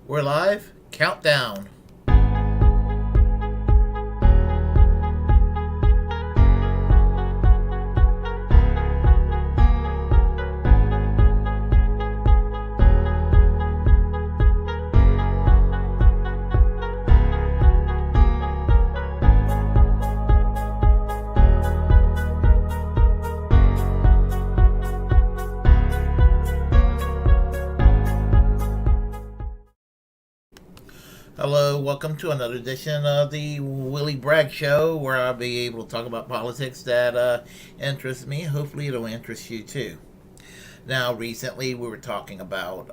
We're live. Countdown. Hello, welcome to another edition of the Willie Bragg Show, where I'll be able to talk about politics that interest me. Hopefully, it'll interest you too. Now, recently we were talking about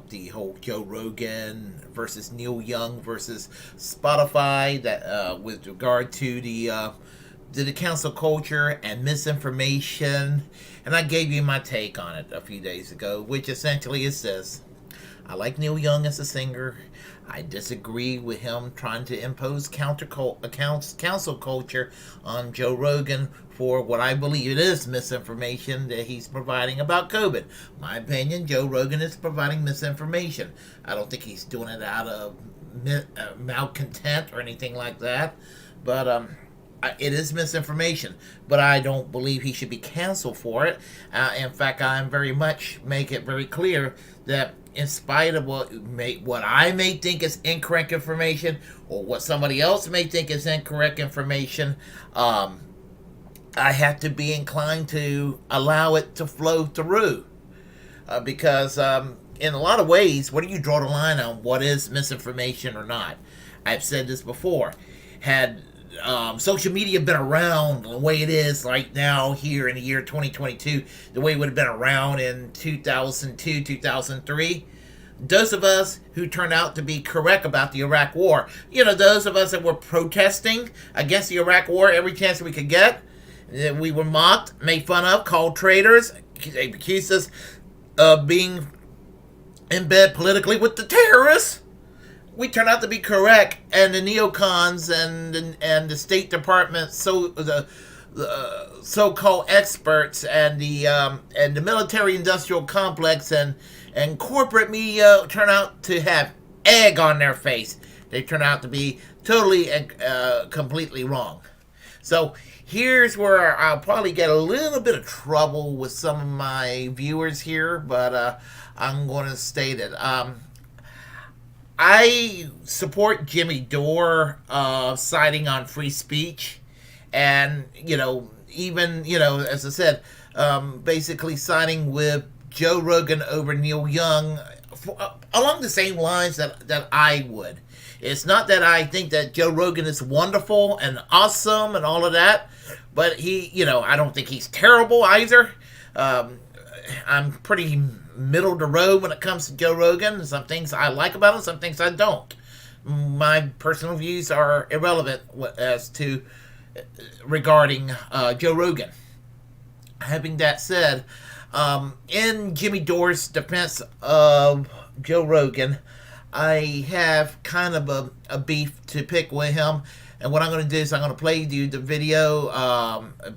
the whole Joe Rogan versus Neil Young versus Spotify, that with regard to the council culture and misinformation, and I gave you my take on it a few days ago, which essentially is this. I like Neil Young as a singer. I disagree with him trying to impose council culture on Joe Rogan for what I believe it is misinformation that he's providing about COVID. My opinion, Joe Rogan is providing misinformation. I don't think he's doing it out of malcontent or anything like that. But it is misinformation, but I don't believe he should be canceled for it. In fact, I'm very much make it very clear that in spite of what I may think is incorrect information or what somebody else may think is incorrect information, I have to be inclined to allow it to flow through. Because in a lot of ways, where do you draw the line on what is misinformation or not? I've said this before. Had social media been around the way it is right now here in the year 2022, the way it would have been around in 2002, 2003, those of us who turned out to be correct about the Iraq War, those of us that were protesting against the Iraq War every chance we could get, we were mocked, made fun of, called traitors, accused us of being in bed politically with the terrorists. We turned out to be correct, and the neocons and the State Department, the so-called experts, and the military-industrial complex and corporate media turn out to have egg on their face. They turn out to be totally and completely wrong. So here's where I'll probably get a little bit of trouble with some of my viewers here, but I'm going to state it. I support Jimmy Dore siding on free speech, and even as I said, basically siding with Joe Rogan over Neil Young along the same lines that I would. It's not that I think that Joe Rogan is wonderful and awesome and all of that, but I don't think he's terrible either. I'm pretty middle of the road when it comes to Joe Rogan. Some things I like about him, some things I don't. My personal views are irrelevant as to regarding Joe Rogan. Having that said, in Jimmy Dore's defense of Joe Rogan, I have kind of a beef to pick with him. And what I'm going to do is I'm going to play you the video,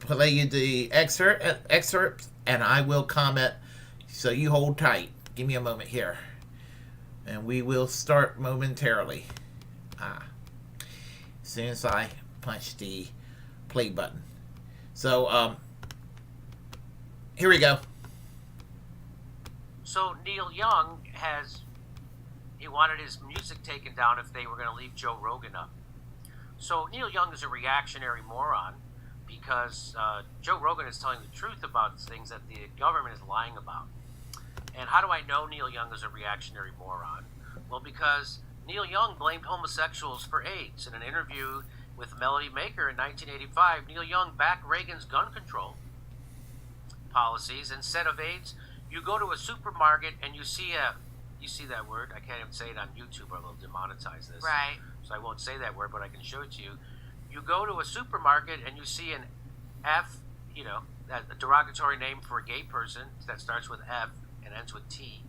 play you the excerpts, and I will comment. So you hold tight. Give me a moment here. And we will start momentarily. As soon as I punch the play button. So, here we go. So Neil Young he wanted his music taken down if they were going to leave Joe Rogan up. So Neil Young is a reactionary moron because Joe Rogan is telling the truth about things that the government is lying about. And how do I know Neil Young is a reactionary moron? Well, because Neil Young blamed homosexuals for AIDS. In an interview with Melody Maker in 1985, Neil Young backed Reagan's gun control policies. Instead of AIDS, you go to a supermarket and you see that word. I can't even say it on YouTube or they'll demonetize this. Right. So I won't say that word, but I can show it to you. You go to a supermarket and you see an F, a derogatory name for a gay person that starts with F and ends with T.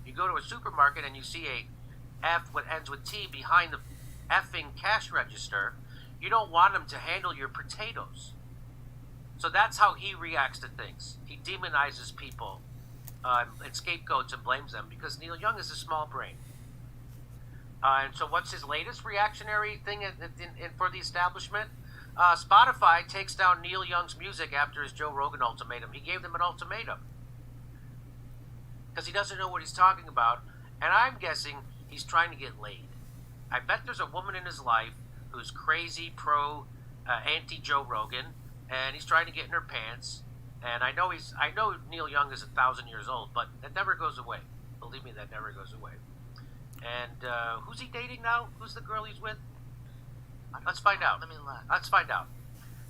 You go to a supermarket and you see a F what ends with T behind the effing cash register. You don't want them to handle your potatoes. So that's how he reacts to things. He demonizes people and scapegoats and blames them because Neil Young is a small brain. And so, what's his latest reactionary thing for the establishment? Spotify takes down Neil Young's music after his Joe Rogan ultimatum. He gave them an ultimatum because he doesn't know what he's talking about, and I'm guessing he's trying to get laid. I bet there's a woman in his life who's crazy pro anti Joe Rogan, and he's trying to get in her pants. And I know Neil Young is 1,000 years old, but that never goes away. Believe me, that never goes away. And who's he dating now? Who's the girl he's with? Let's find out. Let me look. Let's find out.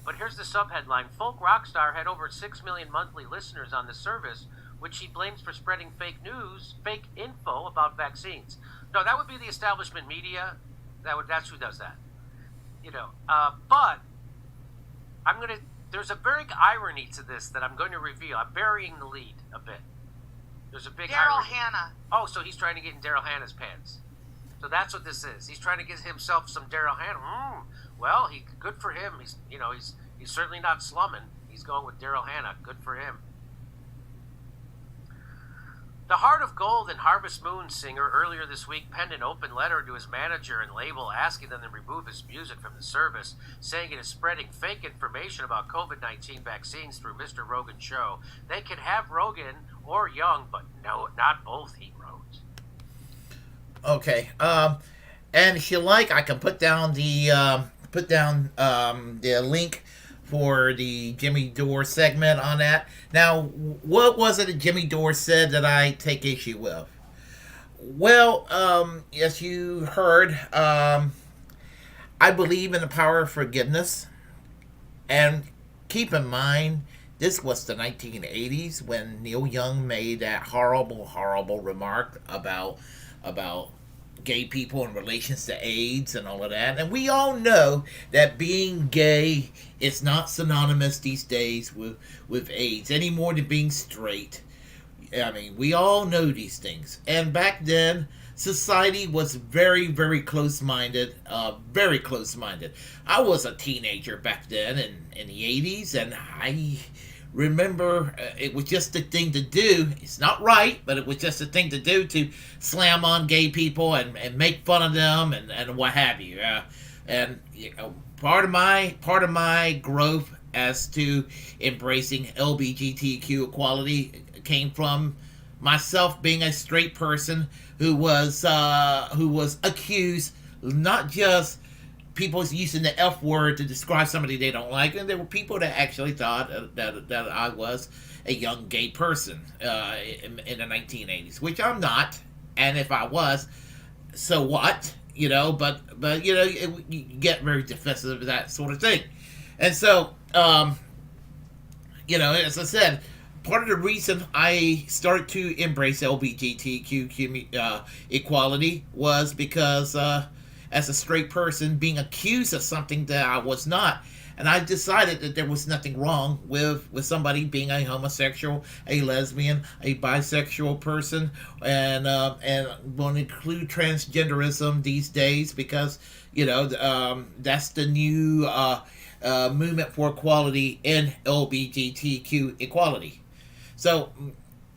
But here's the subheadline: Folk rock star had over 6 million monthly listeners on the service, which she blames for spreading fake news, fake info about vaccines. No, that would be the establishment media. That's who does that. But there's a very irony to this that I'm going to reveal. I'm burying the lead a bit. There's a big Daryl irony. Hannah. Oh, so he's trying to get in Daryl Hannah's pants. So that's what this is. He's trying to get himself some Daryl Hannah. Well, good for him. He's certainly not slumming. He's going with Daryl Hannah. Good for him. The Heart of Gold and Harvest Moon singer earlier this week penned an open letter to his manager and label asking them to remove his music from the service, saying it is spreading fake information about COVID-19 vaccines through Mr. Rogan's show. They can have Rogan or Young, but no, not both, he wrote. Okay. And if you like, I can put down the link for the Jimmy Dore segment on that. Now, what was it that Jimmy Dore said that I take issue with? Well, as you heard, I believe in the power of forgiveness. And keep in mind, this was the 1980s when Neil Young made that horrible, horrible remark about gay people in relations to AIDS and all of that. And we all know that being gay is not synonymous these days with AIDS any more than being straight. I mean, we all know these things. And back then, society was very, very close-minded. Very close-minded. I was a teenager back then in the 80s, and I remember it was just the thing to do. It's not right, but it was just the thing to do to slam on gay people and make fun of them and what have you. And part of my growth as to embracing LGBTQ equality came from myself being a straight person who was accused, not just people using the F word to describe somebody they don't like, and there were people that actually thought that I was a young gay person in the 1980s, which I'm not, and if I was, so what? But you get very defensive of that sort of thing, and so as I said, part of the reason I started to embrace LGBTQ equality was because as a straight person being accused of something that I was not. And I decided that there was nothing wrong with somebody being a homosexual, a lesbian, a bisexual person, and going to include transgenderism these days because, that's the new movement for equality in LGBTQ equality. So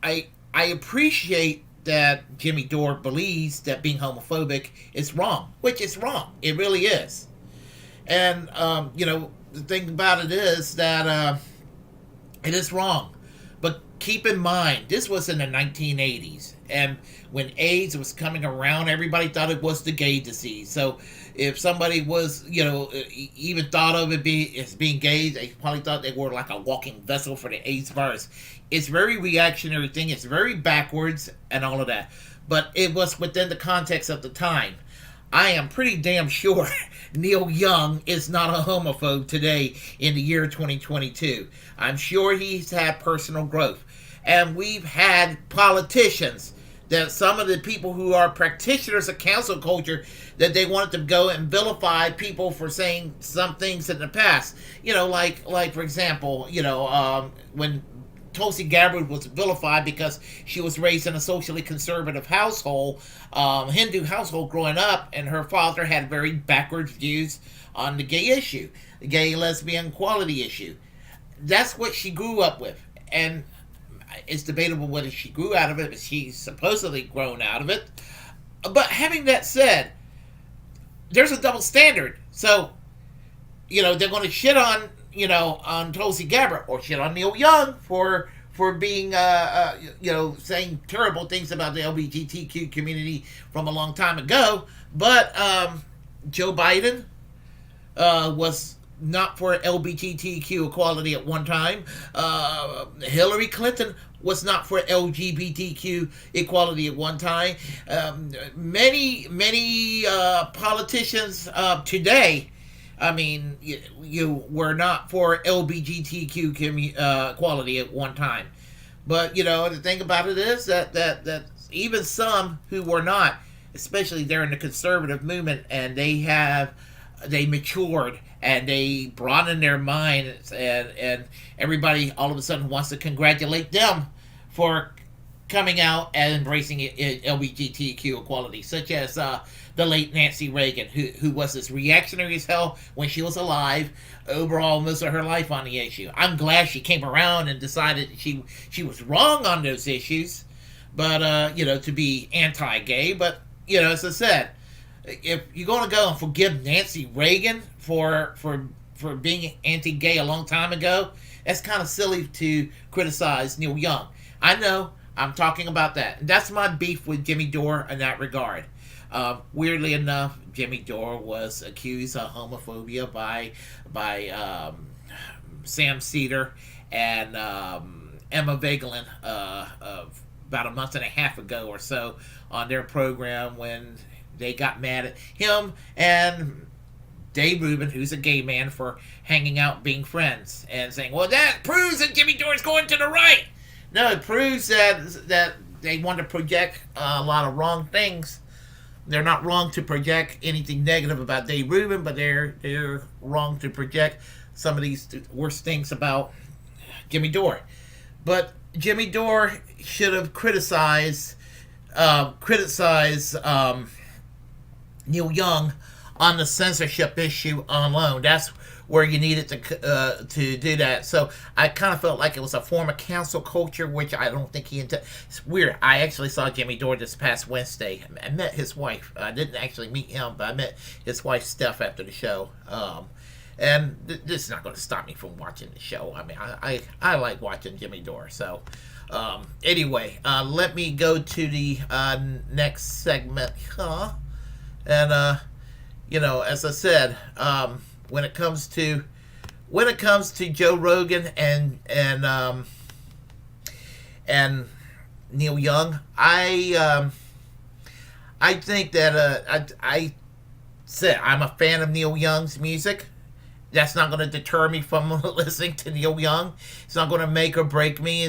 I appreciate that Jimmy Dore believes that being homophobic is wrong, which is wrong. It really is. And, the thing about it is that it is wrong. But keep in mind, this was in the 1980s. And when AIDS was coming around, everybody thought it was the gay disease. So if somebody was, even thought of it as being gay, they probably thought they were like a walking vessel for the AIDS virus. It's very reactionary thing. It's very backwards and all of that. But it was within the context of the time. I am pretty damn sure Neil Young is not a homophobe today in the year 2022. I'm sure he's had personal growth. And we've had politicians, that some of the people who are practitioners of cancel culture, that they wanted to go and vilify people for saying some things in the past. Like for example, when Tulsi Gabbard was vilified because she was raised in a socially conservative household, Hindu household growing up, and her father had very backwards views on the gay issue, the gay lesbian equality issue. That's what she grew up with, and it's debatable whether she grew out of it, but she's supposedly grown out of it. But having that said, there's a double standard. So, they're going to shit on, on Tulsi Gabbard or shit on Neil Young for being, saying terrible things about the LGBTQ community from a long time ago. But Joe Biden was not for LGBTQ equality at one time. Hillary Clinton was not for LGBTQ equality at one time. Many politicians today, I mean, you were not for LGBTQ equality at one time. But the thing about it is that even some who were not, especially during the conservative movement, and they matured and they broadened their minds, and everybody all of a sudden wants to congratulate them for coming out and embracing LGBTQ equality, such as the late Nancy Reagan, who was as reactionary as hell when she was alive, overall most of her life on the issue. I'm glad she came around and decided she was wrong on those issues, but to be anti-gay. But as I said, if you're going to go and forgive Nancy Reagan for being anti-gay a long time ago, that's kind of silly to criticize Neil Young. I know, I'm talking about that. And that's my beef with Jimmy Dore in that regard. Weirdly enough, Jimmy Dore was accused of homophobia by Sam Cedar and Emma Vigeland about a month and a half ago or so on their program, when they got mad at him and Dave Rubin, who's a gay man, for hanging out, being friends, and saying, well, that proves that Jimmy Dore is going to the right. No, it proves that they want to project a lot of wrong things. They're not wrong to project anything negative about Dave Rubin, but they're wrong to project some of these worst things about Jimmy Dore. But Jimmy Dore should have criticized Neil Young on the censorship issue alone. That's where you needed to do that. So I kind of felt like it was a form of cancel culture, which I don't think he intended. It's weird. I actually saw Jimmy Dore this past Wednesday. I met his wife. I didn't actually meet him, but I met his wife, Steph, after the show. And this is not going to stop me from watching the show. I mean, I like watching Jimmy Dore. So anyway, let me go to the next segment. And as I said, when it comes to Joe Rogan and Neil Young, I think that I said I'm a fan of Neil Young's music. That's not going to deter me from listening to Neil Young. It's not going to make or break me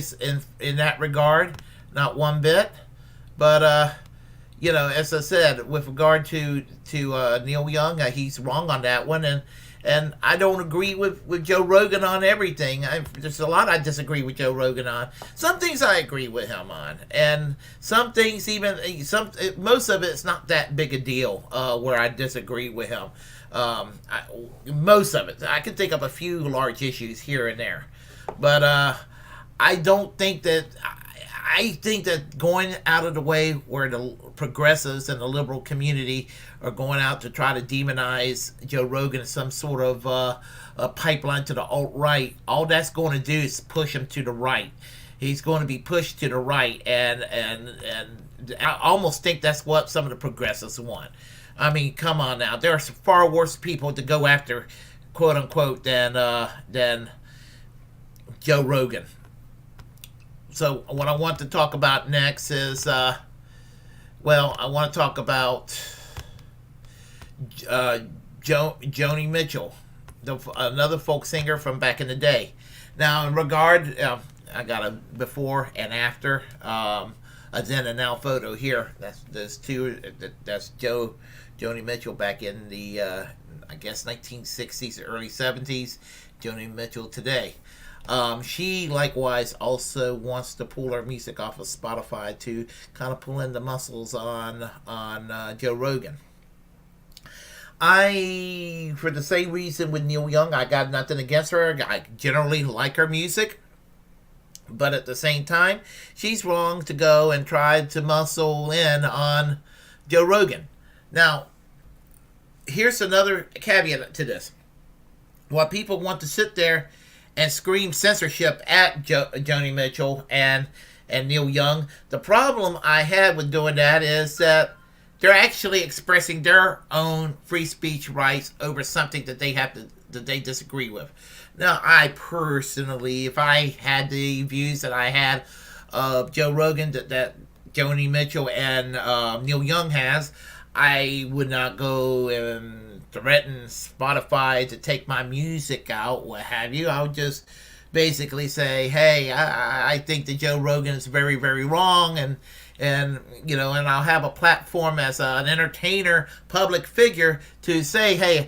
in that regard, not one bit. But as I said, with regard to Neil Young, he's wrong on that one, and I don't agree with Joe Rogan on everything. There's a lot I disagree with Joe Rogan on. Some things I agree with him on, and some things most of it's not that big a deal where I disagree with him. Most of it, I can think of a few large issues here and there, but I don't think that. I think that going out of the way where the progressives and the liberal community are going out to try to demonize Joe Rogan as some sort of a pipeline to the alt-right, all that's going to do is push him to the right. He's going to be pushed to the right, and I almost think that's what some of the progressives want. I mean, come on now. There are some far worse people to go after, quote unquote, than Joe Rogan. So what I want to talk about next is, I want to talk about Joni Mitchell, another folk singer from back in the day. Now, in regard, I got a before and after, a then and now photo here. That's Joni Mitchell back in the, I guess, 1960s, early 70s. Joni Mitchell today. She likewise also wants to pull her music off of Spotify to kind of pull in the muscles on Joe Rogan. For the same reason with Neil Young, I got nothing against her. I generally like her music. But at the same time, she's wrong to go and try to muscle in on Joe Rogan. Now, here's another caveat to this. While people want to sit there and scream censorship at Joni Mitchell and Neil Young, the problem I had with doing that is that they're actually expressing their own free speech rights over something that they disagree with. Now, I personally, if I had the views that I had of Joe Rogan that Joni Mitchell and Neil Young has, I would not go and threaten Spotify to take my music out, what have you. I would just basically say, hey, I think that Joe Rogan is very, very wrong, and and I'll have a platform as an entertainer, public figure to say, hey,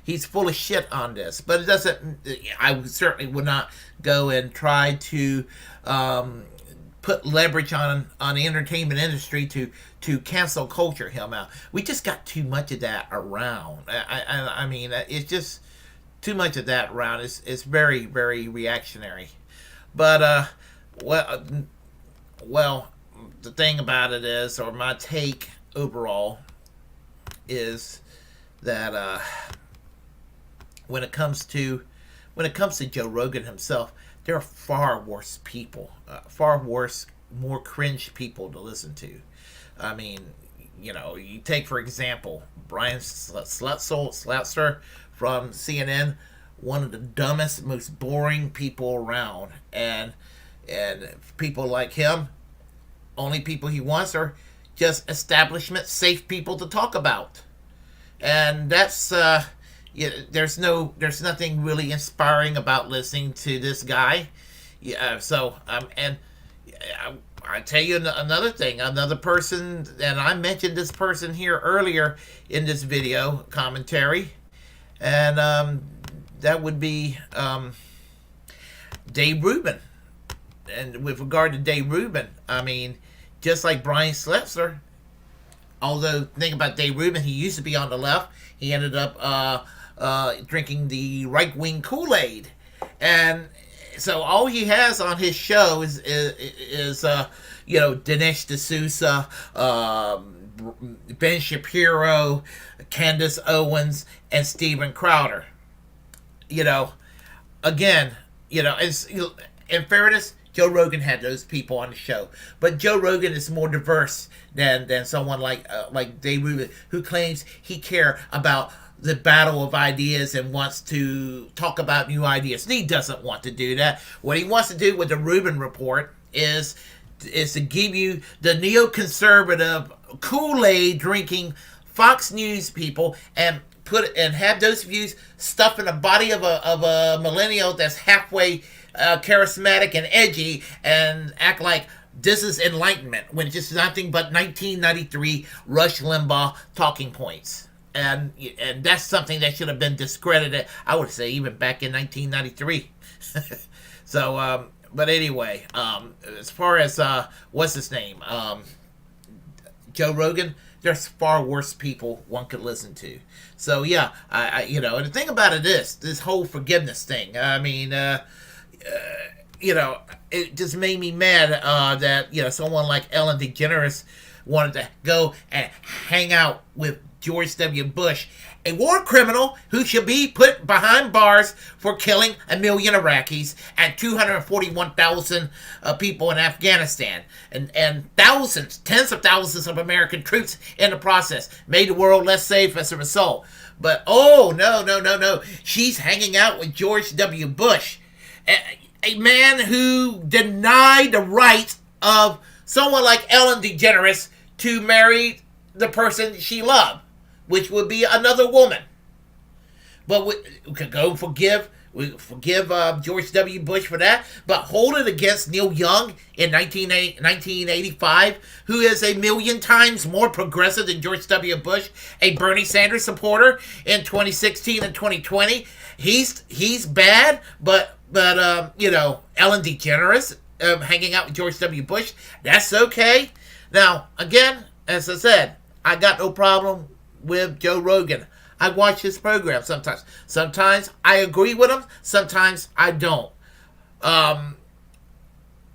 he's full of shit on this. But it doesn't. I certainly would not go and try to put leverage on the entertainment industry to cancel culture him out. We just got too much of that around. I mean, it's just too much of that around. It's very, very reactionary. But well, the thing about it is, or my take overall is that when it comes to Joe Rogan himself, there are far worse people, far worse, more cringe people to listen to. I mean, you take for example Brian Slautzer from CNN, one of the dumbest, most boring people around, and people like him, only people he wants are just establishment safe people to talk about, and that's there's nothing really inspiring about listening to this guy. I tell you another thing, another person, and I mentioned this person here earlier in this video commentary, and that would be Dave Rubin. And with regard to Dave Rubin, I mean, just like Brian Slautzer, although the thing about Dave Rubin, he used to be on the left, he ended up drinking the right-wing Kool-Aid, and so all he has on his show is Dinesh D'Souza, Ben Shapiro, Candace Owens, and Steven Crowder. Again, it's, in fairness, Joe Rogan had those people on the show, but Joe Rogan is more diverse than someone like Dave Rubin, who claims he cares about the battle of ideas and wants to talk about new ideas. He doesn't want to do that. What he wants to do with the Rubin Report is to give you the neoconservative Kool-Aid drinking Fox News people and have those views stuffed in the body of a millennial that's halfway charismatic and edgy and act like this is enlightenment when it's just nothing but 1993 Rush Limbaugh talking points. And that's something that should have been discredited, I would say, even back in 1993. So, but anyway, as far as, what's his name? Joe Rogan, there's far worse people one could listen to. So, yeah, and the thing about it is, this whole forgiveness thing, I mean, it just made me mad that, someone like Ellen DeGeneres wanted to go and hang out with George W. Bush, a war criminal who should be put behind bars for killing 1 million Iraqis and 241,000 people in Afghanistan, and thousands, tens of thousands of American troops in the process, made the world less safe as a result. But no, she's hanging out with George W. Bush, a man who denied the right of someone like Ellen DeGeneres to marry the person she loved, which would be another woman. But we could go forgive George W. Bush for that, but hold it against Neil Young in 1985, who is 1 million times more progressive than George W. Bush, a Bernie Sanders supporter in 2016 and 2020. He's bad, but Ellen DeGeneres hanging out with George W. Bush, that's okay. Now, again, as I said, I got no problem with Joe Rogan. I watch his program sometimes. Sometimes I agree with him. Sometimes I don't.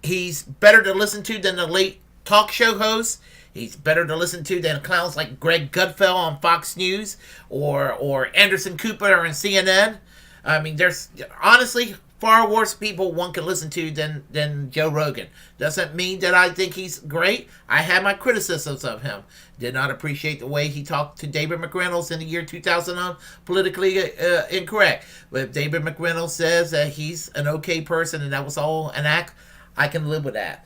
He's better to listen to than the late talk show hosts. He's better to listen to than clowns like Greg Gutfeld on Fox News or Anderson Cooper on CNN. I mean, there's honestly far worse people one can listen to than Joe Rogan. Doesn't mean that I think he's great. I have my criticisms of him. Did not appreciate the way he talked to David McReynolds in the year 2000 on Politically Incorrect. But if David McReynolds says that he's an okay person and that was all an act, I can live with that.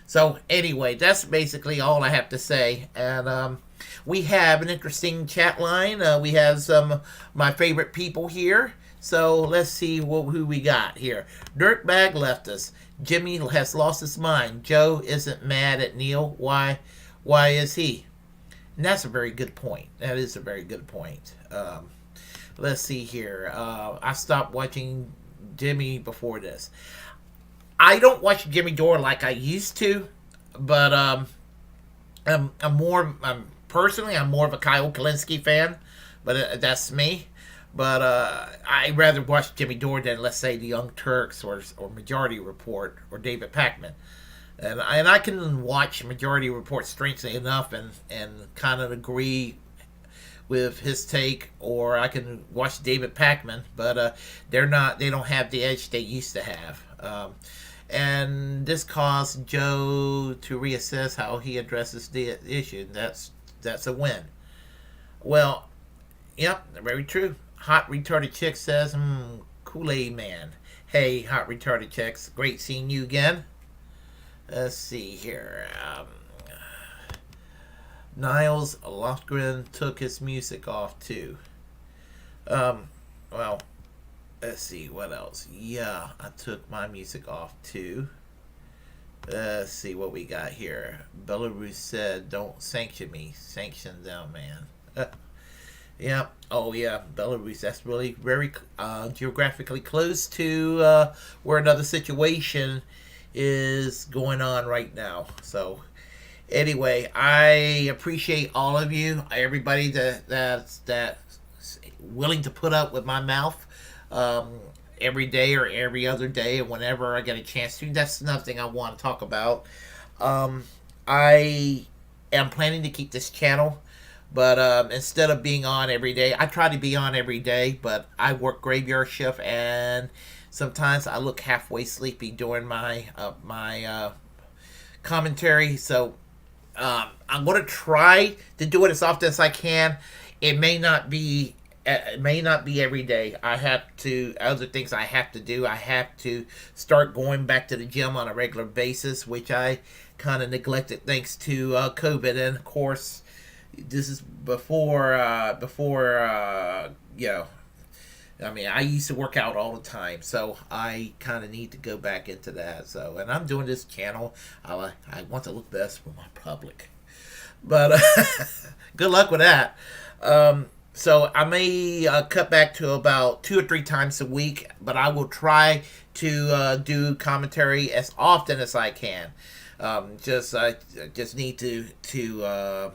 So anyway, that's basically all I have to say. And we have an interesting chat line. We have some my favorite people here. So let's see who we got here. Dirtbag left us. Jimmy has lost his mind. Joe isn't mad at Neil. Why is he? And that's a very good point. That is a very good point. Let's see here. I stopped watching Jimmy before this. I don't watch Jimmy Dore like I used to, but personally, I'm more of a Kyle Kalinske fan, but that's me. But I'd rather watch Jimmy Dore than, let's say, the Young Turks or Majority Report or David Pakman. And I can watch Majority Report strangely enough and kind of agree with his take, or I can watch David Pakman, but they don't have the edge they used to have. And this caused Joe to reassess how he addresses the issue. That's a win. Well, yep, very true. Hot Retarded Chick says, Kool-Aid Man. Hey, Hot Retarded Chicks, great seeing you again. Let's see here. Niles Lofgren took his music off too. Well, let's see what else. Yeah, I took my music off too. Let's see what we got here. Belarus said, "Don't sanction me. Sanction them, man." Yeah. Oh, yeah. Belarus. That's really very geographically close to where another situation is going on right now. So, anyway, I appreciate all of you, everybody that's willing to put up with my mouth every day or every other day, or whenever I get a chance to. That's another thing I want to talk about. I am planning to keep this channel. But instead of being on every day, I try to be on every day, but I work graveyard shift, and sometimes I look halfway sleepy during my commentary. So I'm going to try to do it as often as I can. It may not be every day. I have to other things I have to do. I have to start going back to the gym on a regular basis, which I kind of neglected thanks to COVID, and of course. This is before you know, I mean, I used to work out all the time, so I kind of need to go back into that. So, and I'm doing this channel. I want to look best for my public, but good luck with that. So I may cut back to about 2 or 3 times a week, but I will try to do commentary as often as I can. I just need to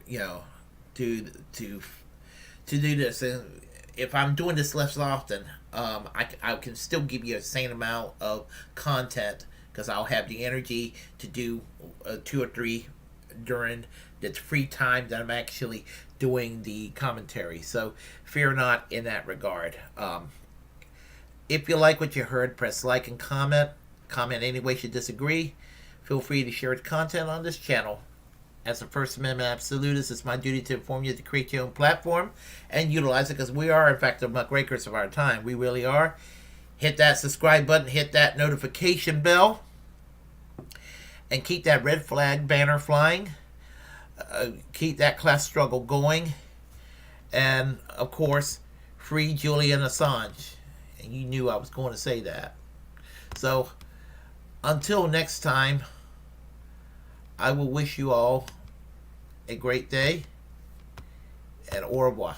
you know, to do this. And if I'm doing this less often, I can still give you a sane amount of content because I'll have the energy to do 2 or 3 during the free time that I'm actually doing the commentary. So fear not in that regard. If you like what you heard, press like and comment. Comment any way you disagree. Feel free to share the content on this channel. As a First Amendment absolutist, it's my duty to inform you to create your own platform and utilize it because we are, in fact, the muckrakers of our time. We really are. Hit that subscribe button, hit that notification bell, and keep that red flag banner flying. Keep that class struggle going. And, of course, free Julian Assange. And you knew I was going to say that. So, until next time, I will wish you all a great day and au revoir.